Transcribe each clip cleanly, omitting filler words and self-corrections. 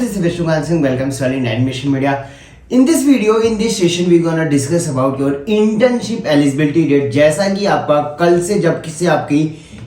This is Vishnukan Singh. Welcome to Solid Admission Media. In this video, in this session, we're gonna discuss about your internship eligibility date. जैसा कि आपका कल से जब से आपकी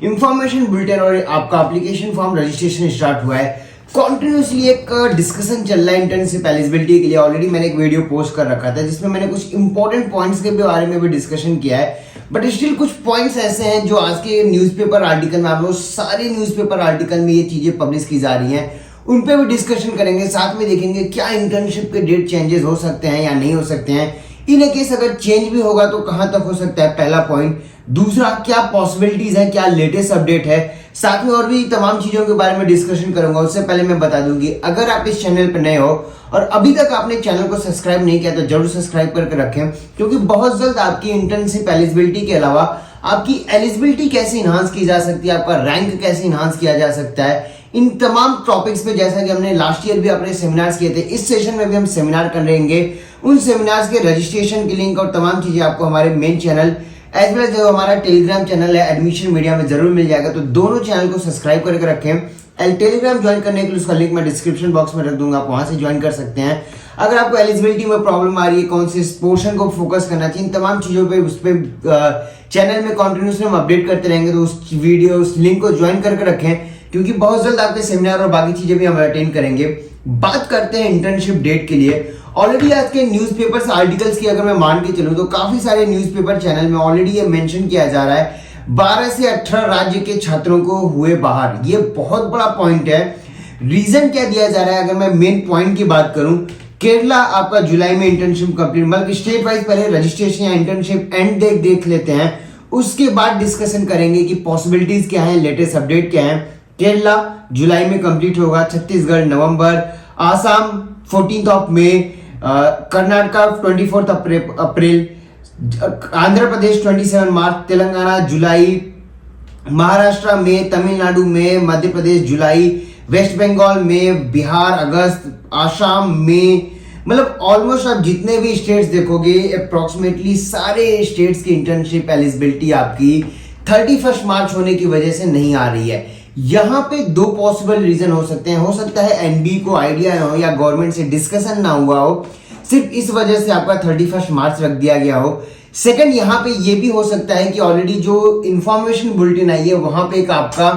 इंफॉर्मेशन बुलेटिन और आपका एप्लीकेशन फॉर्म रजिस्ट्रेशन स्टार्ट हुआ है, कॉन्टिन्यूसली एक डिस्कशन चल रहा है इंटर्नशिप एलिजिबिलिटी के लिए. ऑलरेडी मैंने एक वीडियो पोस्ट कर रखा था जिसमें मैंने कुछ इंपॉर्टेंट पॉइंट्स के बारे में भी डिस्कशन किया है, बट स्टिल कुछ पॉइंट्स ऐसे हैं जो आज के न्यूज़पेपर आर्टिकल में, आप लोग सारे न्यूज़पेपर आर्टिकल में ये चीजें पब्लिश की जा रही हैं, उन पे भी डिस्कशन करेंगे. साथ में देखेंगे क्या इंटर्नशिप के डेट चेंजेस हो सकते हैं या नहीं हो सकते हैं. इन केस अगर चेंज भी होगा तो कहां तक हो सकता है, पहला पॉइंट. दूसरा, क्या पॉसिबिलिटीज है, क्या लेटेस्ट अपडेट है. साथ में और भी तमाम चीजों के बारे में डिस्कशन करूंगा. उससे पहले मैं बता दूंगी, अगर आप इस चैनल पर नए हो और अभी तक आपने चैनल को सब्सक्राइब नहीं किया तो जरूर सब्सक्राइब करके रखें, क्योंकि बहुत जल्द आपकी इंटर्नशिप एलिजिबिलिटी के अलावा आपकी एलिजिबिलिटी कैसे इनहांस की जा सकती है, आपका रैंक कैसे इनहांस किया जा सकता है, इन तमाम टॉपिक्स पे, जैसा कि हमने लास्ट ईयर भी अपने सेमिनार्स किए थे, इस सेशन में भी हम सेमिनार कर रहेंगे. उन सेमिनार्स के रजिस्ट्रेशन की लिंक और तमाम चीजें आपको हमारे main channel as well as जो हमारा टेलीग्राम चैनल है एडमिशन मीडिया में जरूर मिल जाएगा. तो दोनों चैनल को सब्सक्राइब करके रखें. टेलीग्राम ज्वाइन करने के लिए उसका लिंक मैं डिस्क्रिप्शन बॉक्स में रख दूंगा, आप वहां से ज्वाइन कर सकते हैं. अगर आपको एलिजिबिलिटी में प्रॉब्लम आ रही है, कौन से पोर्शन को फोकस करना चाहिए, इन तमाम चीजों पे उस पर चैनल में कॉन्टिन्यूसली हम अपडेट करते रहेंगे. तो उस वीडियो उस लिंक को ज्वाइन करके रखें, क्योंकि बहुत जल्द आपके सेमिनार और बाकी चीजें भी हम अटेंड करेंगे. बात करते हैं इंटर्नशिप डेट के लिए. ऑलरेडी आज के न्यूज़पेपर्स आर्टिकल्स की अगर मैं मान के चलूं तो काफी सारे न्यूज़पेपर चैनल में ऑलरेडी ये मेंशन किया जा रहा है 12 से 18 राज्य के छात्रों को हुए बाहर. ये बहुत बड़ा पॉइंट है. रीजन क्या दिया जा रहा है, अगर मैं मेन पॉइंट की बात करूं, केरला आपका जुलाई में इंटर्नशिप कंप्लीट, मतलब स्टेट वाइज पहले रजिस्ट्रेशन या इंटर्नशिप एंड डेट देख लेते हैं, उसके बाद डिस्कशन करेंगे कि पॉसिबिलिटीज क्या है, लेटेस्ट अपडेट क्या है. केरला जुलाई में कंप्लीट होगा, छत्तीसगढ़ नवंबर, आसाम 14th ऑफ मई, कर्नाटका 24th अप्रैल, आंध्र प्रदेश 27 मार्च, तेलंगाना जुलाई, महाराष्ट्र में, तमिलनाडु में, मध्य प्रदेश जुलाई, वेस्ट बंगाल में, बिहार अगस्त, आसाम में, मतलब ऑलमोस्ट आप जितने भी स्टेट्स देखोगे अप्रोक्सीमेटली सारे स्टेट्स की इंटर्नशिप एलिजिबिलिटी आपकी 31 मार्च होने की वजह से नहीं आ रही है. यहां पे दो पॉसिबल रीजन हो सकते हैं. हो सकता है एनबी को आइडिया ना हो या गवर्नमेंट से डिस्कशन ना हुआ हो, सिर्फ इस वजह से आपका 31 मार्च रख दिया गया हो. सेकंड, यहां पे ये भी हो सकता है कि ऑलरेडी जो इंफॉर्मेशन बुलेटिन आई है वहां पे एक आपका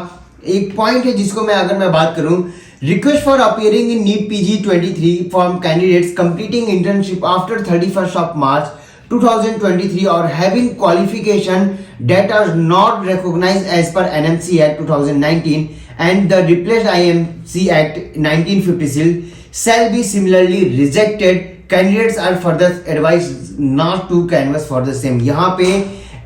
एक पॉइंट है जिसको मैं अगर मैं बात करूं, request for appearing in NEET PG 23 from candidates completing internship after 31 of March 2023 or having qualification that are not recognized as per NMC Act 2019 and the replaced IMC Act 1956 shall be similarly rejected. Candidates are further advised not to canvass for the same. यहाँ पे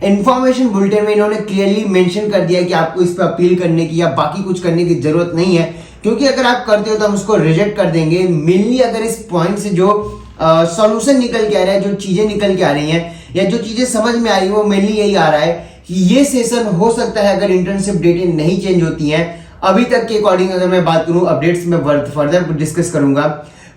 information bulletin में इन्होंने clearly mention कर दिया कि आपको इस पर अपील करने की या बाकी कुछ करने की जरूरत नहीं है, क्योंकि अगर आप करते हो तो हम उसको रिजेक्ट कर देंगे. मेनली अगर इस पॉइंट से जो सॉल्यूशन निकल के आ रहा है, जो चीजें निकल के आ रही हैं या जो चीजें समझ में आ रही है, वो मेनली यही आ रहा है कि ये सेशन हो सकता है अगर इंटर्नशिप डेटें नहीं चेंज होती हैं अभी तक के अकॉर्डिंग. अगर मैं बात करूं अपडेट्स में फर्दर डिस्कस करूंगा.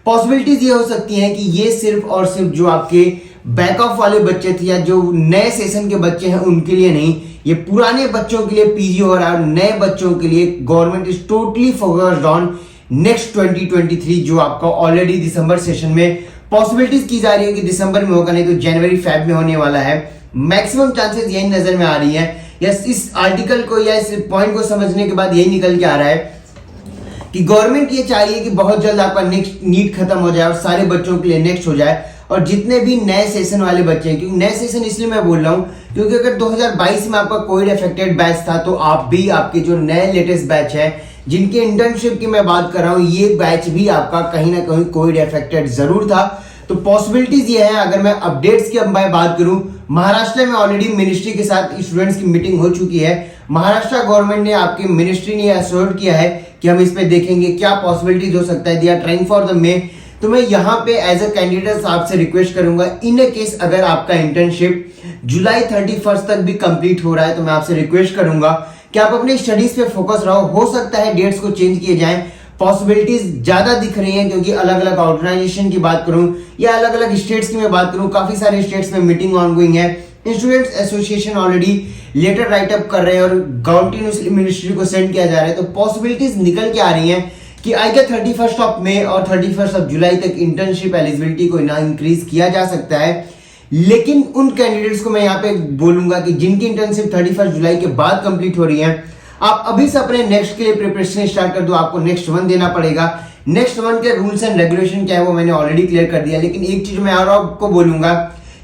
पॉसिबिलिटीज ये हो सकती हैं कि ये सिर्फ और सिर्फ जो आपके बैकअप वाले बच्चे थे या जो नए सेशन के बच्चे हैं उनके लिए नहीं, ये पुराने बच्चों के लिए पीजी हो रहा है. नए बच्चों के लिए government is totally focused on next 2023, जो आपका ऑलरेडी दिसंबर सेशन में पॉसिबिलिटीज की जा रही है कि दिसंबर में होगा, नहीं तो जनवरी फेब में होने वाला है. मैक्सिमम चांसेस यही नजर में आ रही है. यस, इस आर्टिकल को या इस पॉइंट को समझने के बाद यही निकल के आ रहा है कि गवर्नमेंट ये चाह रही है कि बहुत जल्द आपका नेक्स्ट नीट खत्म हो जाए और सारे बच्चों के लिए नेक्स्ट हो जाए. और जितने भी नए सेशन वाले बच्चे हैं, क्योंकि नए सेशन इसलिए मैं बोल रहा हूं क्योंकि अगर 2022 में आपका कोविड अफेक्टेड बैच था तो आप भी, आपके जो नए लेटेस्ट बैच है जिनके इंटर्नशिप की मैं बात कर रहा हूं, ये बैच भी आपका कहीं ना कहीं कोविड अफेक्टेड जरूर था. तो पॉसिबिलिटीज ये है. अगर मैं अपडेट्स की मैं बात करूं, महाराष्ट्र में ऑलरेडी मिनिस्ट्री के साथ स्टूडेंट्स की मीटिंग हो चुकी है. महाराष्ट्र गवर्नमेंट ने, आपकी मिनिस्ट्री ने एश्योर किया है कि हम इस पे देखेंगे क्या पॉसिबिलिटीज हो सकता है. They are trying for the May. तो मैं यहाँ पे एज अ कैंडिडेट आपसे रिक्वेस्ट करूंगा, इन केस अगर आपका इंटर्नशिप जुलाई 31 तक भी कंप्लीट हो रहा है तो मैं आपसे रिक्वेस्ट करूंगा कि आप अपने स्टडीज पे फोकस रहो. हो सकता है डेट्स को चेंज किए जाएं. पॉसिबिलिटीज ज्यादा दिख रही हैं, क्योंकि अलग अलग ऑर्गेनाइजेशन की बात करूं या अलग अलग स्टेट्स की मैं बात करूं, काफी सारे स्टेट्स में मीटिंग ऑनगोइंग है. Students association already letter write up कर रहे हैं और गवर्नमेंट मिनिस्ट्री को सेंड किया जा रहा है. तो पॉसिबिलिटीज निकल के आ रही हैं कि आगे 31 ऑफ मई और 31 ऑफ जुलाई तक इंटर्नशिप एलिजिबिलिटी को ना इंक्रीज किया जा सकता है। लेकिन उन कैंडिडेट्स को मैं यहाँ पे बोलूंगा कि जिनकी इंटर्नशिप 31 जुलाई के बाद कंप्लीट हो रही है, आप अभी से अपने नेक्स्ट के लिए प्रिपरेशन स्टार्ट कर दो। आपको नेक्स्ट 1 देना पड़ेगा। नेक्स्ट 1 के रूल्स एंड रेगुलेशन क्या है वो मैंने ऑलरेडी क्लियर कर दिया। लेकिन एक चीज मैं और आपको बोलूंगा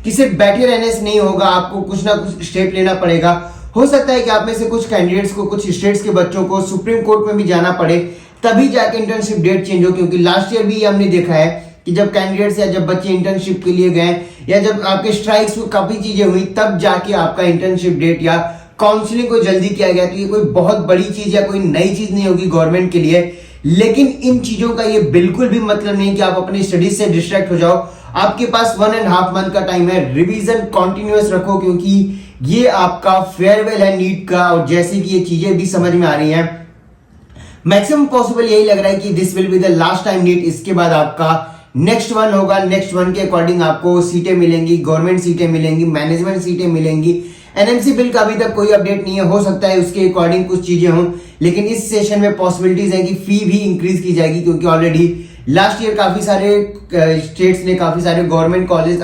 कि सिर्फ बैठे रहने से नहीं होगा, आपको कुछ ना कुछ स्टेप लेना पड़ेगा। हो सकता है कि आप में से कुछ कैंडिडेट्स को, कुछ स्टेट्स के बच्चों को सुप्रीम कोर्ट में भी जाना पड़े, तभी जाके इंटर्नशिप डेट चेंज हो। क्योंकि लास्ट ईयर भी हमने देखा है कि जब कैंडिडेट्स या जब बच्चे इंटर्नशिप के लिए गए या जब आपके स्ट्राइक्स काफी चीजें हुई, तब जाके आपका इंटर्नशिप डेट या काउंसलिंग को जल्दी किया गया। तो ये कोई बहुत बड़ी चीज या कोई नई चीज नहीं होगी गवर्नमेंट के लिए। लेकिन इन चीजों का ये बिल्कुल भी मतलब नहीं कि आप अपनी स्टडीज से डिस्ट्रैक्ट हो जाओ। आपके पास 1.5 मंथ का टाइम है, रिवीजन कंटिन्यूअस रखो, क्योंकि ये आपका फेयरवेल है नीट का। और जैसे कि ये चीजें भी समझ में आ रही हैं, मैक्सिमम पॉसिबल यही लग रहा है कि this will be the last time NEET. इसके बाद आपका नेक्स्ट 1 होगा। नेक्स्ट 1 के अकॉर्डिंग आपको सीटें मिलेंगी, गवर्नमेंट सीटें मिलेंगी, मैनेजमेंट सीटें मिलेंगी। एनएमसी बिल का अभी तक कोई अपडेट नहीं है, हो सकता है उसके अकॉर्डिंग कुछ चीजें हों। लेकिन इस सेशन में पॉसिबिलिटीज है कि फी भी इंक्रीज की जाएगी, क्योंकि ऑलरेडी लास्ट ईयर काफी सारे स्टेट्स ने, काफी सारे गवर्नमेंट कॉलेज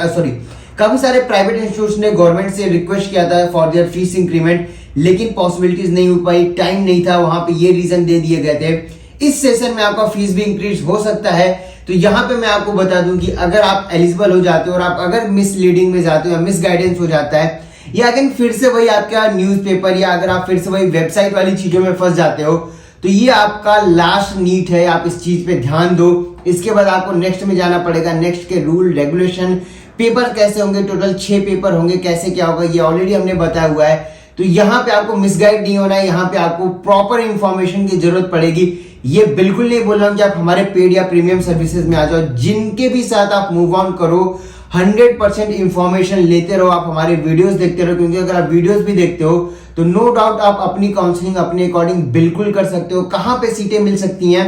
काफी सारे प्राइवेट इंस्टीट्यूट्स ने गवर्नमेंट से रिक्वेस्ट किया था फॉर देयर फीस इंक्रीमेंट, लेकिन पॉसिबिलिटीज नहीं हो पाई, टाइम नहीं था। वहां पे ये रीजन दे दिए गए थे। इस सेशन में आपका फीस भी इंक्रीज हो सकता है। तो यहाँ पे मैं आपको बता दूं कि अगर आप एलिजिबल हो जाते हो और आप अगर मिसलीडिंग में जाते हो या मिस गाइडेंस हो जाता है, या अगर फिर से वही आपका न्यूज़पेपर या अगर आप फिर से वही वेबसाइट वाली चीजों में फंस जाते हो, तो ये आपका लास्ट नीट है। आप इस चीज पे ध्यान दो। इसके बाद आपको नेक्स्ट में जाना पड़ेगा। नेक्स्ट के रूल रेगुलेशन, पेपर कैसे होंगे, टोटल 6 पेपर होंगे, कैसे क्या होगा ये ऑलरेडी हमने बताया हुआ है। तो यहाँ पे आपको मिसगाइड नहीं होना है, यहाँ पे आपको प्रॉपर इंफॉर्मेशन की जरूरत पड़ेगी। ये बिल्कुल नहीं बोल रहा हूं कि आप हमारे पेड या प्रीमियम सर्विसेज में आ जाओ। जिनके भी साथ आप मूव ऑन करो, 100% इंफॉर्मेशन लेते रहो। आप हमारे वीडियोस देखते रहो, क्योंकि अगर आप वीडियोस भी देखते हो तो नो डाउट आप अपनी काउंसलिंग अपने अकॉर्डिंग बिल्कुल कर सकते हो। कहां पे सीटें मिल सकती हैं,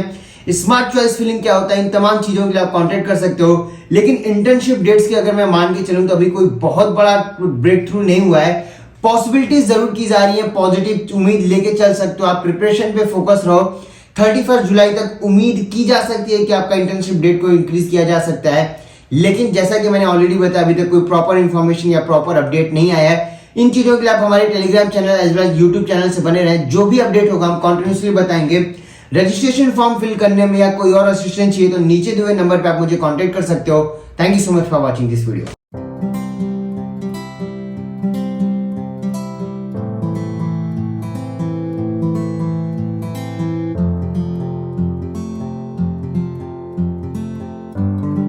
स्मार्ट चॉइस फिलिंग क्या होता है, इन तमाम चीजों के लिए आप कॉन्टेक्ट कर सकते हो। लेकिन इंटर्नशिप डेट्स की अगर मैं मान के चलूं तो अभी कोई बहुत बड़ा ब्रेक थ्रू नहीं हुआ है। पॉसिबिलिटीज जरूर की जा रही है, पॉजिटिव उम्मीद लेके चल सकते हो। आप प्रिपरेशन पे फोकस रहो। 31 जुलाई तक उम्मीद की जा सकती है कि आपका इंटर्नशिप डेट को इंक्रीज किया जा सकता है। लेकिन जैसा कि मैंने ऑलरेडी बताया, अभी तक कोई प्रॉपर इंफॉर्मेशन या प्रॉपर अपडेट नहीं आया है। इन चीजों के लिए आप हमारे Telegram channel as well as YouTube channel से बने रहें। जो भी अपडेट होगा हम कॉन्टिन्यूसली बताएंगे। रजिस्ट्रेशन फॉर्म फिल करने में या कोई और असिस्टेंस चाहिए तो नीचे दिए हुए नंबर पे आप मुझे कांटेक्ट कर सकते हो। Thank you so much for watching this video.